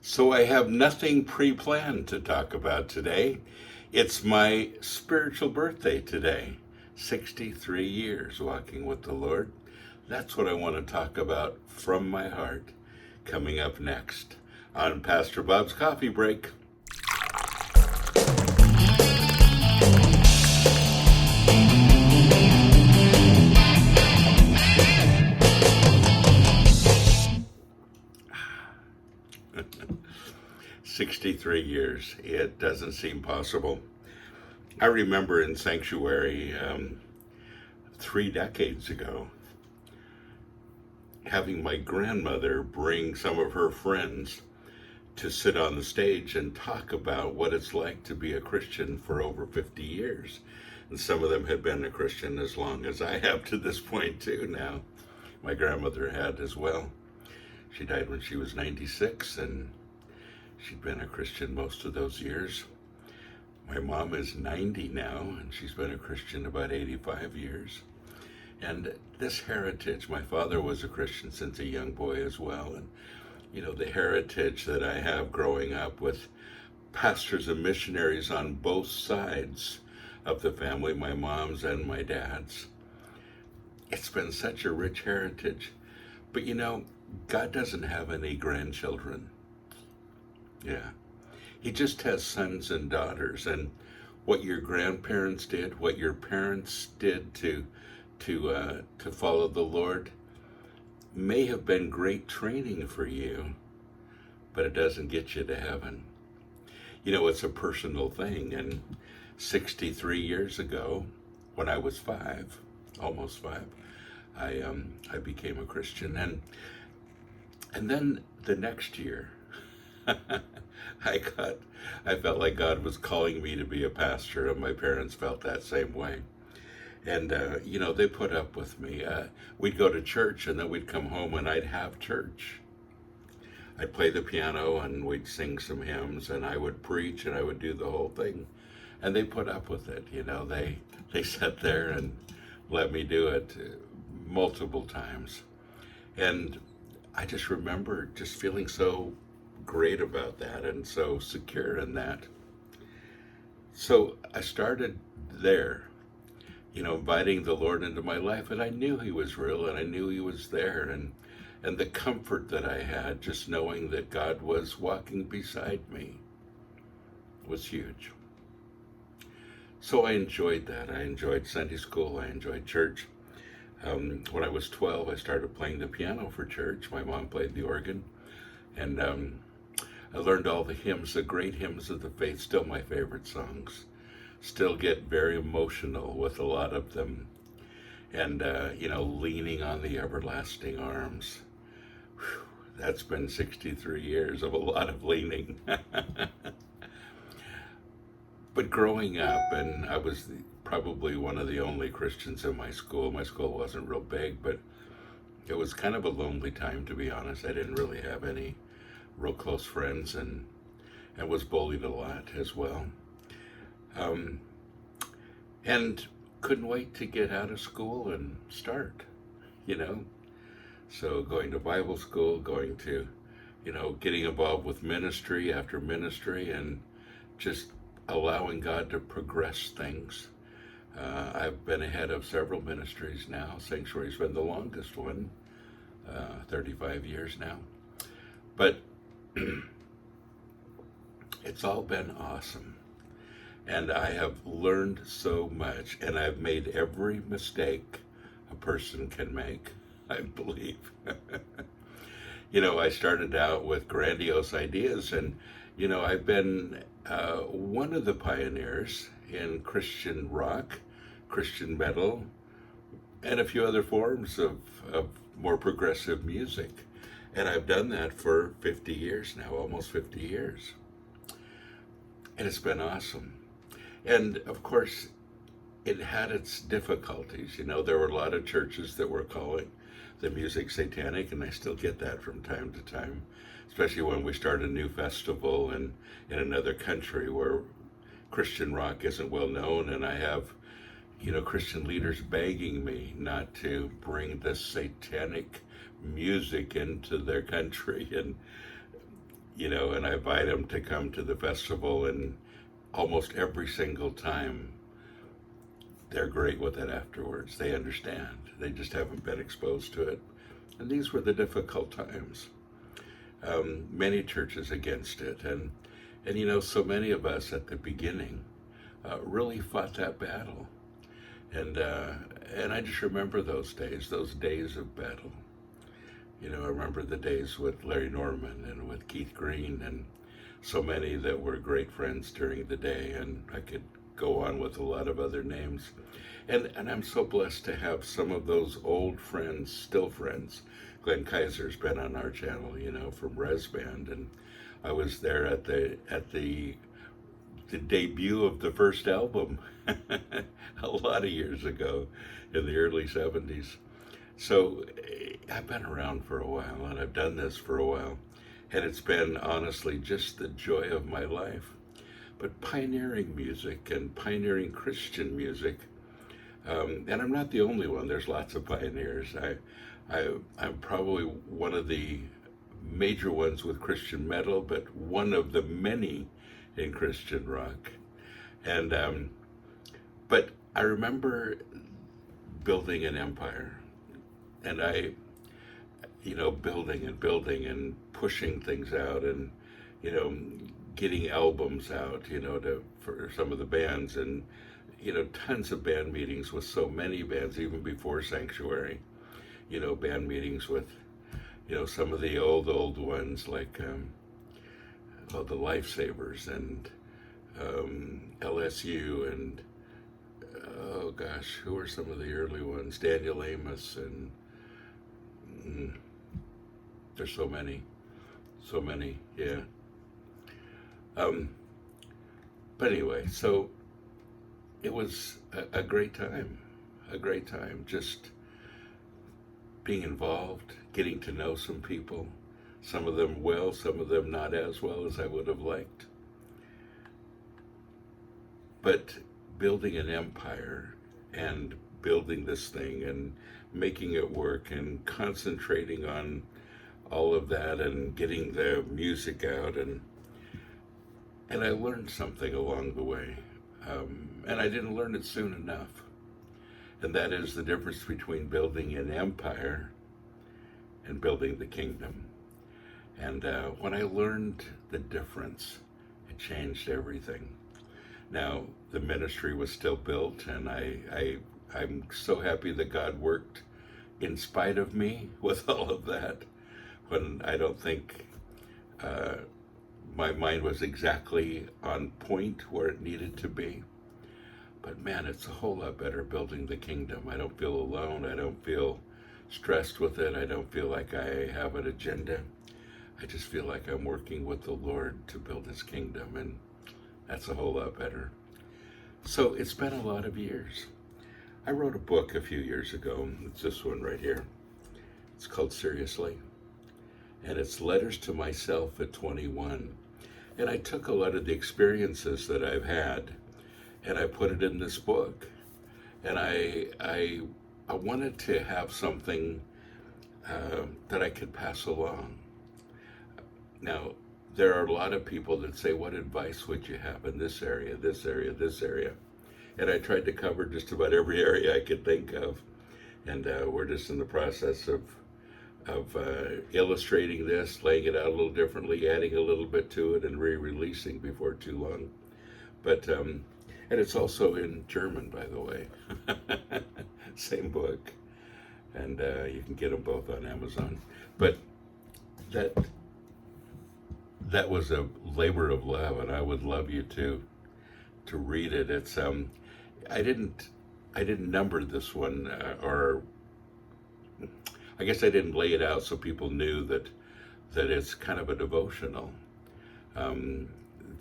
So I have nothing pre-planned to talk about today. It's my spiritual birthday today. 63 years walking with the Lord. That's what I want to talk about from my heart coming up next on Pastor Bob's Coffee Break. 63 years. It doesn't seem possible. I remember in Sanctuary 3 decades ago having my grandmother bring some of her friends to sit on the stage and talk about what it's like to be a Christian for over 50 years. And some of them had been a Christian as long as I have to this point too now. My grandmother had as well. She died when she was 96, and she'd been a Christian most of those years. My mom is 90 now, and she's been a Christian about 85 years. And this heritage, my father was a Christian since a young boy as well. And, the heritage that I have growing up with pastors and missionaries on both sides of the family, my mom's and my dad's. It's been such a rich heritage. But God doesn't have any grandchildren. Yeah. He just has sons and daughters, and what your grandparents did, what your parents did to follow the Lord may have been great training for you, but it doesn't get you to heaven. It's a personal thing, and 63 years ago, when I was almost five, I became a Christian, and then the next year, I felt like God was calling me to be a pastor, and my parents felt that same way. And, they put up with me. We'd go to church, and then we'd come home, and I'd have church. I'd play the piano, and we'd sing some hymns, and I would preach, and I would do the whole thing. And they put up with it. They sat there and let me do it multiple times. And I just remember just feeling so great about that and so secure in that. So I started there, inviting the Lord into my life, and I knew He was real, and I knew He was there, and the comfort that I had just knowing that God was walking beside me was huge. So I enjoyed that. I enjoyed Sunday school. I enjoyed church. When I was 12, I started playing the piano for church. My mom played the organ, and I learned all the hymns, the great hymns of the faith, still my favorite songs. Still get very emotional with a lot of them. And, leaning on the everlasting arms. Whew, that's been 63 years of a lot of leaning. But growing up, and I was probably one of the only Christians in my school. My school wasn't real big, but it was kind of a lonely time, to be honest. I didn't really have any real close friends, and was bullied a lot as well. And couldn't wait to get out of school and start, So going to Bible school, going to, getting involved with ministry after ministry, and just allowing God to progress things. I've been ahead of several ministries now. Sanctuary's been the longest one, 35 years now. But it's all been awesome. And I have learned so much, and I've made every mistake a person can make, I believe. I started out with grandiose ideas, and, I've been one of the pioneers in Christian rock, Christian metal, and a few other forms of more progressive music. And I've done that for 50 years now, almost 50 years. And it's been awesome. And of course, it had its difficulties. There were a lot of churches that were calling the music satanic, and I still get that from time to time, especially when we start a new festival in another country where Christian rock isn't well known, and I have, Christian leaders begging me not to bring this satanic music into their country. And, and I invite them to come to the festival, and almost every single time they're great with it afterwards. They understand. They just haven't been exposed to it. And these were the difficult times. Many churches against it. And so many of us at the beginning really fought that battle. And I just remember those days of battle. I remember the days with Larry Norman and with Keith Green and so many that were great friends during the day, and I could go on with a lot of other names. And I'm so blessed to have some of those old friends, still friends. Glenn Kaiser's been on our channel, from Res Band, and I was there at the debut of the first album a lot of years ago in the early 70s. So I've been around for a while, and I've done this for a while, and it's been honestly just the joy of my life. But pioneering music and pioneering Christian music, and I'm not the only one. There's lots of pioneers. I'm probably one of the major ones with Christian metal, but one of the many in Christian rock. And but I remember building an empire, and building and pushing things out, and getting albums out, for some of the bands, and tons of band meetings with so many bands, even before Sanctuary. Band meetings with some of the old ones, like the Lifesavers and LSU, and oh gosh, who are some of the early ones? Daniel Amos, and there's so many, yeah. But anyway, so it was a great time, just being involved, getting to know some people, some of them well, some of them not as well as I would have liked. But building an empire and building this thing and making it work and concentrating on all of that and getting the music out, and I learned something along the way, and I didn't learn it soon enough, and that is the difference between building an empire and building the kingdom. And when I learned the difference, it changed everything. Now, the ministry was still built, and I'm so happy that God worked in spite of me with all of that, when I don't think my mind was exactly on point where it needed to be. But man, it's a whole lot better building the kingdom. I don't feel alone. I don't feel stressed with it. I don't feel like I have an agenda. I just feel like I'm working with the Lord to build his kingdom, and that's a whole lot better. So it's been a lot of years. I wrote a book a few years ago. It's this one right here. It's called Seriously. And it's letters to myself at 21. And I took a lot of the experiences that I've had, and I put it in this book. And I wanted to have something that I could pass along. Now, there are a lot of people that say, what advice would you have in this area, this area, this area? And I tried to cover just about every area I could think of. And we're just in the process of illustrating this, laying it out a little differently, adding a little bit to it, and re-releasing before too long. But and it's also in German, by the way. Same book, and you can get them both on Amazon. But that was a labor of love, and I would love you to read it. It's I didn't number this one, or I guess I didn't lay it out so people knew that it's kind of a devotional.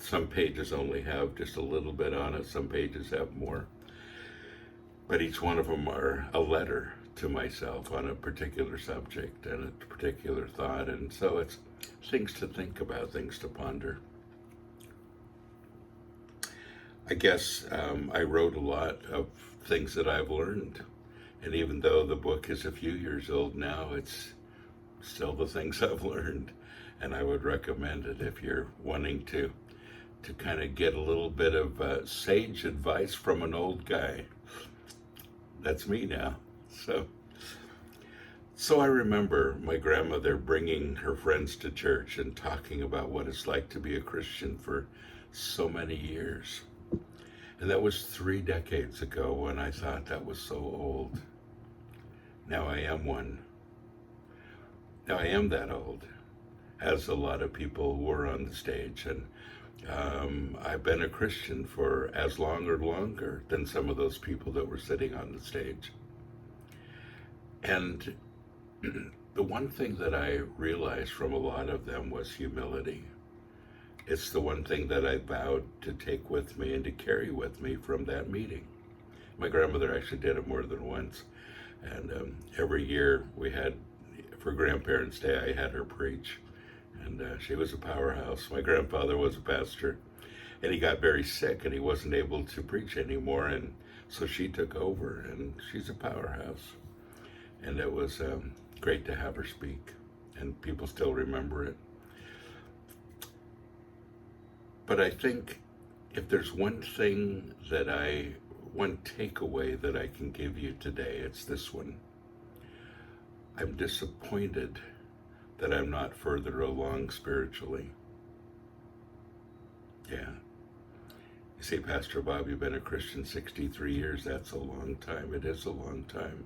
Some pages only have just a little bit on it. Some pages have more. But each one of them are a letter to myself on a particular subject and a particular thought. And so it's things to think about, things to ponder. I guess I wrote a lot of things that I've learned. And even though the book is a few years old now, it's still the things I've learned, and I would recommend it if you're wanting to kind of get a little bit of sage advice from an old guy. That's me now. So I remember my grandmother bringing her friends to church and talking about what it's like to be a Christian for so many years. And that was 3 decades ago when I thought that was so old. Now I am one. Now I am that old, as a lot of people were on the stage. And I've been a Christian for as long or longer than some of those people that were sitting on the stage. And the one thing that I realized from a lot of them was humility. It's the one thing that I vowed to take with me and to carry with me from that meeting. My grandmother actually did it more than once. And every year we had, for Grandparents' Day, I had her preach. And she was a powerhouse. My grandfather was a pastor. And he got very sick and he wasn't able to preach anymore. And so she took over, and she's a powerhouse. And it was great to have her speak. And people still remember it. But I think if there's one thing one takeaway that I can give you today, it's this one. I'm disappointed that I'm not further along spiritually. Yeah. You say, Pastor Bob, you've been a Christian 63 years. That's a long time. It is a long time.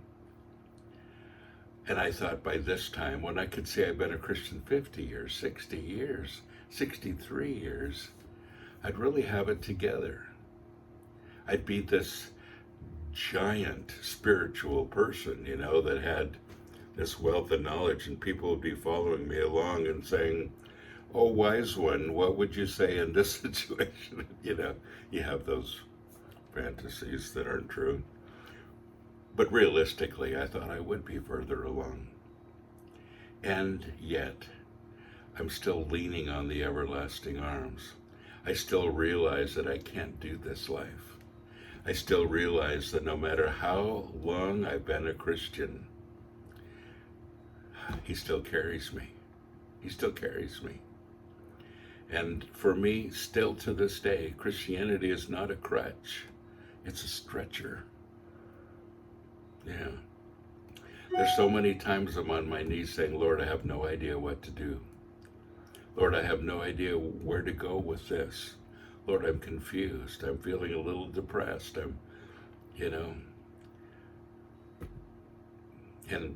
And I thought by this time, when I could say I've been a Christian 50 years, 60 years, 63 years, I'd really have it together. I'd be this giant spiritual person, that had this wealth of knowledge, and people would be following me along and saying, "Oh, wise one, what would you say in this situation?" You have those fantasies that aren't true. But realistically, I thought I would be further along. And yet, I'm still leaning on the everlasting arms. I still realize that I can't do this life. I still realize that no matter how long I've been a Christian, he still carries me. He still carries me. And for me, still to this day, Christianity is not a crutch. It's a stretcher. Yeah. There's so many times I'm on my knees saying, "Lord, I have no idea what to do. Lord, I have no idea where to go with this. Lord, I'm confused. I'm feeling a little depressed. And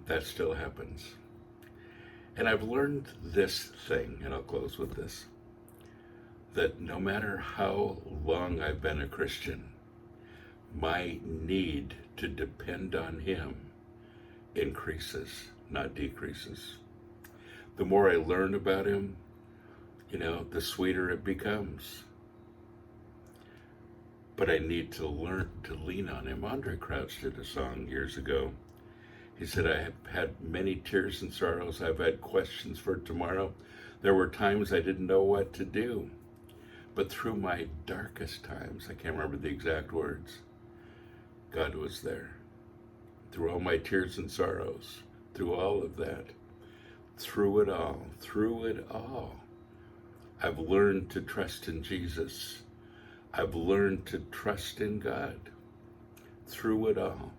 that still happens. And I've learned this thing, and I'll close with this, that no matter how long I've been a Christian, my need to depend on him increases, not decreases. The more I learn about him, the sweeter it becomes. But I need to learn to lean on him. Andre Crouch did a song years ago. He said, "I have had many tears and sorrows. I've had questions for tomorrow. There were times I didn't know what to do. But through my darkest times," I can't remember the exact words, "God was there. Through all my tears and sorrows, through all of that, through it all, I've learned to trust in Jesus. I've learned to trust in God. Through it all,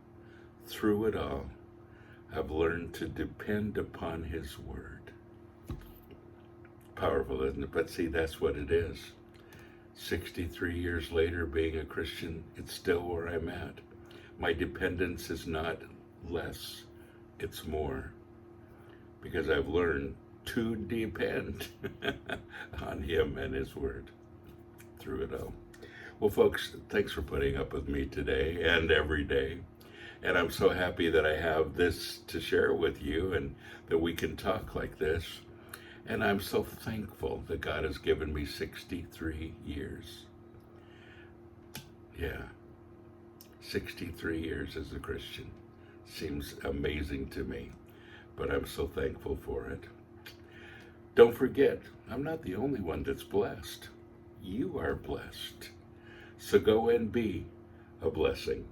I've learned to depend upon his word." Powerful, isn't it? But see, that's what it is. 63 years later, being a Christian, it's still where I'm at. My dependence is not less, it's more. Because I've learned to depend on him and his word through it all. Well, folks, thanks for putting up with me today and every day. And I'm so happy that I have this to share with you and that we can talk like this. And I'm so thankful that God has given me 63 years. Yeah, 63 years as a Christian. Seems amazing to me, but I'm so thankful for it. Don't forget, I'm not the only one that's blessed. You are blessed. So go and be a blessing.